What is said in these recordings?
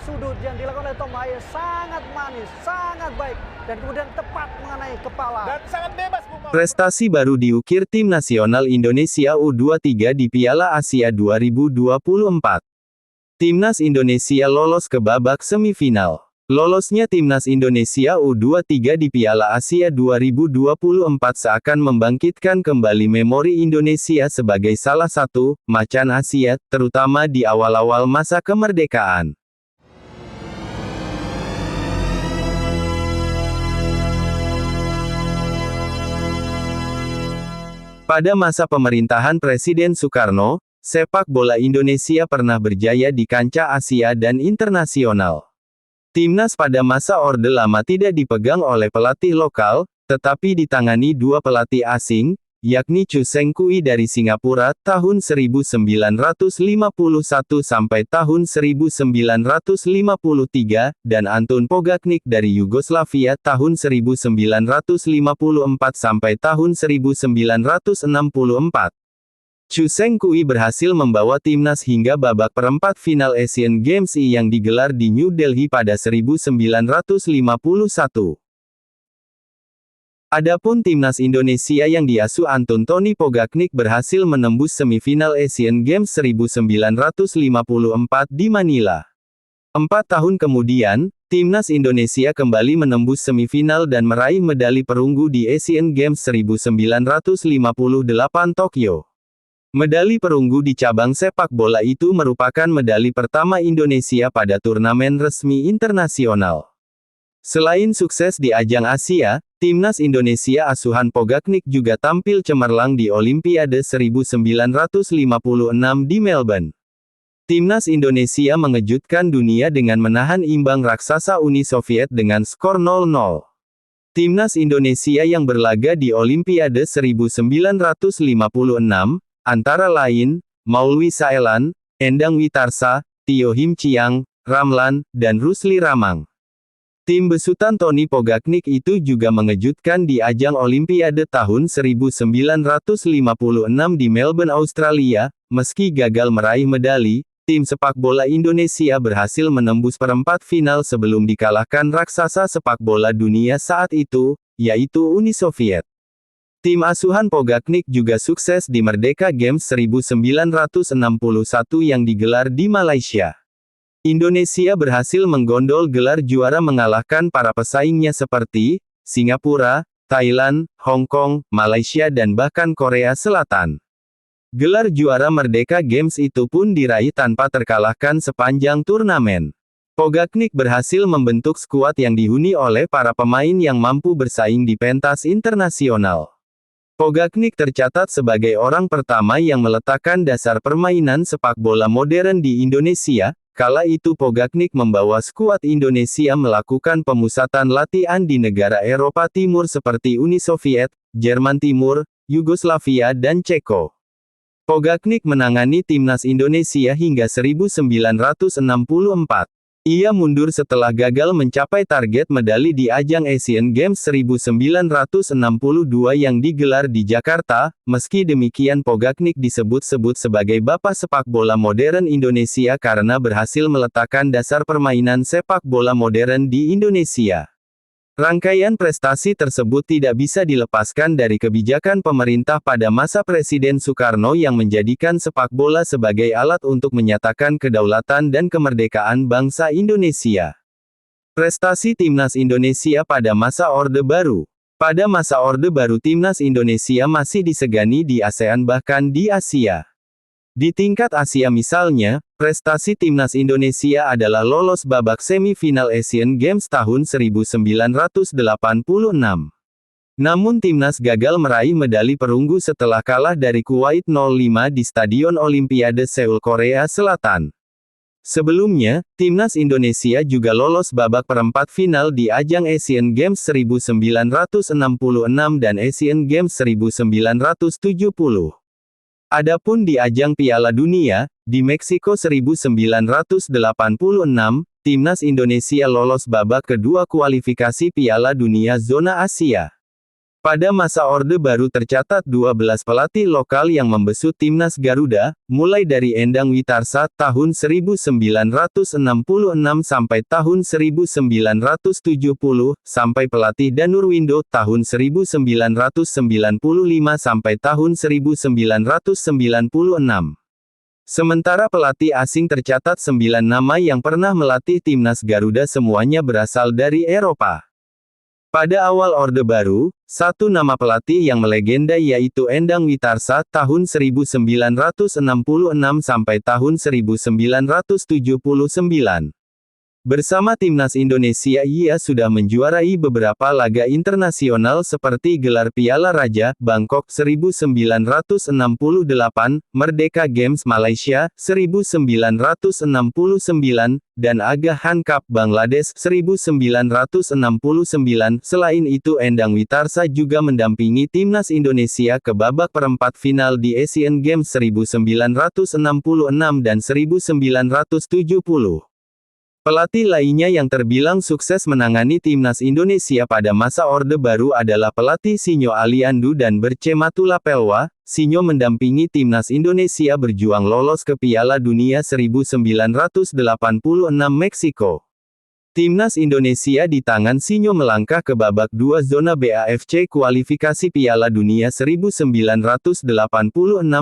sudut yang dilakukan oleh Tom Haye sangat manis, sangat baik, dan kemudian tepat mengenai kepala. Dan sangat bebas, Bung Maman. Prestasi baru diukir tim nasional Indonesia U23 di Piala Asia 2024. Timnas Indonesia lolos ke babak semifinal. Lolosnya Timnas Indonesia U23 di Piala Asia 2024 seakan membangkitkan kembali memori Indonesia sebagai salah satu macan Asia, terutama di awal-awal masa kemerdekaan. Pada masa pemerintahan Presiden Soekarno, sepak bola Indonesia pernah berjaya di kancah Asia dan internasional. Timnas pada masa Orde Lama tidak dipegang oleh pelatih lokal, tetapi ditangani dua pelatih asing, yakni Choo Seng Kui dari Singapura tahun 1951 sampai tahun 1953, dan Antun Pogacnik dari Yugoslavia tahun 1954 sampai tahun 1964. Choo Seng Kui berhasil membawa timnas hingga babak perempat final Asian Games yang digelar di New Delhi pada 1951. Adapun timnas Indonesia yang diasuh Antun Tony Pogacnik berhasil menembus semifinal Asian Games 1954 di Manila. 4 tahun kemudian, timnas Indonesia kembali menembus semifinal dan meraih medali perunggu di Asian Games 1958 Tokyo. Medali perunggu di cabang sepak bola itu merupakan medali pertama Indonesia pada turnamen resmi internasional. Selain sukses di ajang Asia, timnas Indonesia asuhan Pogacnik juga tampil cemerlang di Olimpiade 1956 di Melbourne. Timnas Indonesia mengejutkan dunia dengan menahan imbang raksasa Uni Soviet dengan skor 0-0. Timnas Indonesia yang berlaga di Olimpiade 1956, antara lain, Maulwi Saelan, Endang Witarsa, Tio Him Chiang, Ramlan, dan Rusli Ramang. Tim besutan Tony Pogacnik itu juga mengejutkan di ajang Olimpiade tahun 1956 di Melbourne, Australia. Meski gagal meraih medali, tim sepak bola Indonesia berhasil menembus perempat final sebelum dikalahkan raksasa sepak bola dunia saat itu, yaitu Uni Soviet. Tim asuhan Pogacnik juga sukses di Merdeka Games 1961 yang digelar di Malaysia. Indonesia berhasil menggondol gelar juara mengalahkan para pesaingnya seperti Singapura, Thailand, Hong Kong, Malaysia dan bahkan Korea Selatan. Gelar juara Merdeka Games itu pun diraih tanpa terkalahkan sepanjang turnamen. Pogacnik berhasil membentuk skuad yang dihuni oleh para pemain yang mampu bersaing di pentas internasional. Pogacnik tercatat sebagai orang pertama yang meletakkan dasar permainan sepak bola modern di Indonesia. Kala itu Pogacnik membawa skuad Indonesia melakukan pemusatan latihan di negara Eropa Timur seperti Uni Soviet, Jerman Timur, Yugoslavia dan Ceko. Pogacnik menangani timnas Indonesia hingga 1964. Ia mundur setelah gagal mencapai target medali di ajang Asian Games 1962 yang digelar di Jakarta. Meski demikian Pogacnik disebut-sebut sebagai bapak sepak bola modern Indonesia karena berhasil meletakkan dasar permainan sepak bola modern di Indonesia. Rangkaian prestasi tersebut tidak bisa dilepaskan dari kebijakan pemerintah pada masa Presiden Soekarno yang menjadikan sepak bola sebagai alat untuk menyatakan kedaulatan dan kemerdekaan bangsa Indonesia. Prestasi Timnas Indonesia pada masa Orde Baru. Pada masa Orde Baru Timnas Indonesia masih disegani di ASEAN bahkan di Asia. Di tingkat Asia misalnya, prestasi Timnas Indonesia adalah lolos babak semifinal Asian Games tahun 1986. Namun Timnas gagal meraih medali perunggu setelah kalah dari Kuwait 0-5 di Stadion Olimpiade Seoul, Korea Selatan. Sebelumnya, Timnas Indonesia juga lolos babak perempat final di ajang Asian Games 1966 dan Asian Games 1970. Adapun di ajang Piala Dunia, di Meksiko 1986, Timnas Indonesia lolos babak kedua kualifikasi Piala Dunia Zona Asia. Pada masa Orde Baru tercatat 12 pelatih lokal yang membesut timnas Garuda, mulai dari Endang Witarsa tahun 1966 sampai tahun 1970, sampai pelatih Danurwindo tahun 1995 sampai tahun 1996. Sementara pelatih asing tercatat 9 nama yang pernah melatih timnas Garuda, semuanya berasal dari Eropa. Pada awal Orde Baru, satu nama pelatih yang melegenda yaitu Endang Witarsa tahun 1966 sampai tahun 1979. Bersama timnas Indonesia ia sudah menjuarai beberapa laga internasional seperti gelar Piala Raja, Bangkok 1968, Merdeka Games Malaysia, 1969, dan Agahan Cup Bangladesh, 1969. Selain itu Endang Witarsa juga mendampingi timnas Indonesia ke babak perempat final di Asian Games 1966 dan 1970. Pelatih lainnya yang terbilang sukses menangani timnas Indonesia pada masa Orde Baru adalah pelatih Sinyo Aliandu dan Berce Matulapelwa. Sinyo mendampingi timnas Indonesia berjuang lolos ke Piala Dunia 1986 Meksiko. Timnas Indonesia di tangan Sinyo melangkah ke babak 2 zona BAFC kualifikasi Piala Dunia 1986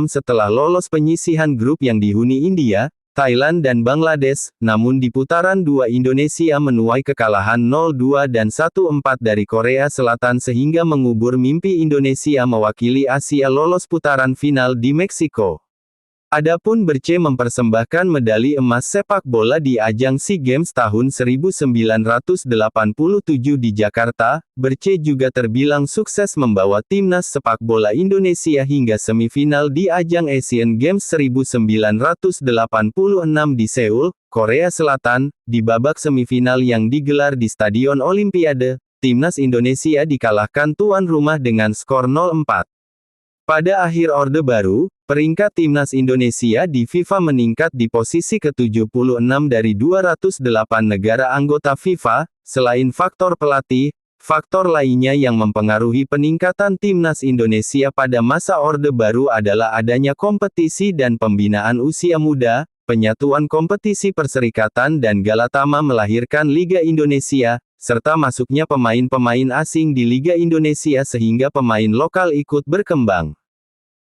setelah lolos penyisihan grup yang dihuni India, Thailand dan Bangladesh, namun di putaran 2 Indonesia menuai kekalahan 0-2 dan 1-4 dari Korea Selatan sehingga mengubur mimpi Indonesia mewakili Asia lolos putaran final di Meksiko. Adapun Berce mempersembahkan medali emas sepak bola di ajang SEA Games tahun 1987 di Jakarta. Berce juga terbilang sukses membawa timnas sepak bola Indonesia hingga semifinal di ajang Asian Games 1986 di Seoul, Korea Selatan. Di babak semifinal yang digelar di Stadion Olimpiade, timnas Indonesia dikalahkan tuan rumah dengan skor 0-4. Pada akhir Orde Baru, peringkat timnas Indonesia di FIFA meningkat di posisi ke-76 dari 208 negara anggota FIFA. Selain faktor pelatih, faktor lainnya yang mempengaruhi peningkatan timnas Indonesia pada masa Orde Baru adalah adanya kompetisi dan pembinaan usia muda. Penyatuan kompetisi Perserikatan dan Galatama melahirkan Liga Indonesia, serta masuknya pemain-pemain asing di Liga Indonesia sehingga pemain lokal ikut berkembang.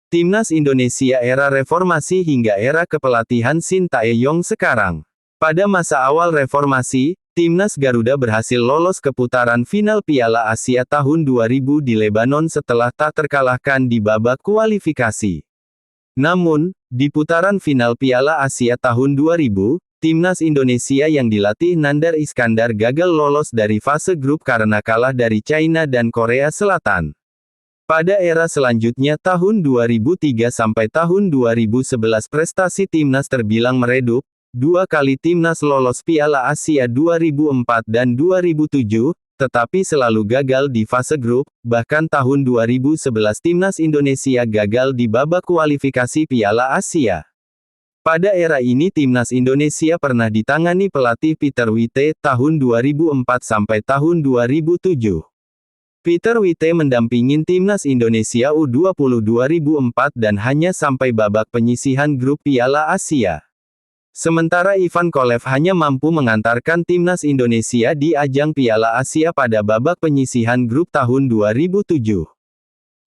Timnas Indonesia era reformasi hingga era kepelatihan Shin Tae-yong sekarang. Pada masa awal reformasi, timnas Garuda berhasil lolos ke putaran final Piala Asia tahun 2000 di Lebanon setelah tak terkalahkan di babak kualifikasi. Namun, di putaran final Piala Asia tahun 2000, timnas Indonesia yang dilatih Nandar Iskandar gagal lolos dari fase grup karena kalah dari China dan Korea Selatan. Pada era selanjutnya tahun 2003 sampai tahun 2011 prestasi timnas terbilang meredup. 2 kali timnas lolos Piala Asia 2004 dan 2007, tetapi selalu gagal di fase grup. Bahkan tahun 2011 timnas Indonesia gagal di babak kualifikasi Piala Asia. Pada era ini timnas Indonesia pernah ditangani pelatih Peter Witte tahun 2004 sampai tahun 2007. Peter Witte mendampingin timnas Indonesia U20 2004 dan hanya sampai babak penyisihan grup Piala Asia. Sementara Ivan Kolev hanya mampu mengantarkan timnas Indonesia di ajang Piala Asia pada babak penyisihan grup tahun 2007.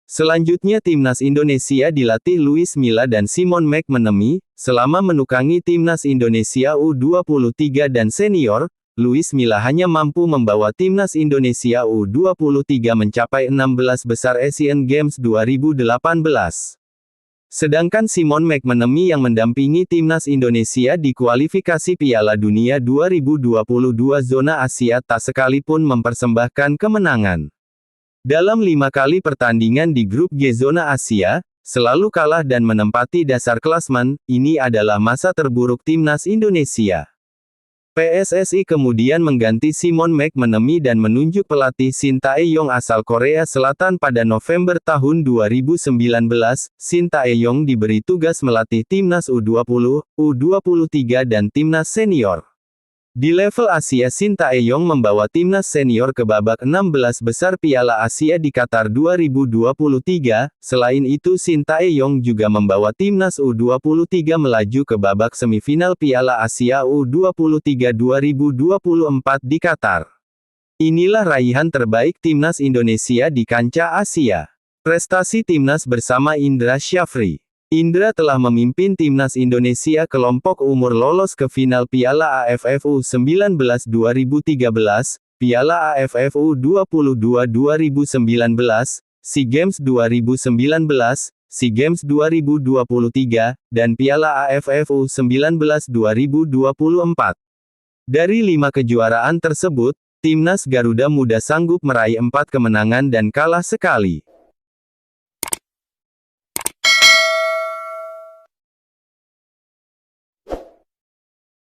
Selanjutnya timnas Indonesia dilatih Luis Milla dan Simon McManamy. Selama menukangi timnas Indonesia U23 dan senior, Luis Milla hanya mampu membawa timnas Indonesia U23 mencapai 16 besar Asian Games 2018. Sedangkan Simon McManamy yang mendampingi timnas Indonesia di kualifikasi Piala Dunia 2022 zona Asia tak sekalipun mempersembahkan kemenangan. Dalam 5 kali pertandingan di grup G zona Asia, selalu kalah dan menempati dasar klasmen. Ini adalah masa terburuk timnas Indonesia. PSSI kemudian mengganti Simon McManamy dan menunjuk pelatih Shin Tae-yong asal Korea Selatan pada November tahun 2019. Shin Tae-yong diberi tugas melatih timnas U20, U23 dan timnas senior. Di level Asia, Shin Tae-yong membawa timnas senior ke babak 16 besar Piala Asia di Qatar 2023. Selain itu, Shin Tae-yong juga membawa timnas U23 melaju ke babak semifinal Piala Asia U23 2024 di Qatar. Inilah raihan terbaik timnas Indonesia di kancah Asia. Prestasi timnas bersama Indra Syafri. Indra telah memimpin timnas Indonesia kelompok umur lolos ke final Piala AFF U19 2013, Piala AFF U22 2019, SEA Games 2019, SEA Games 2023, dan Piala AFF U19 2024. Dari 5 kejuaraan tersebut, timnas Garuda Muda sanggup meraih 4 kemenangan dan kalah sekali.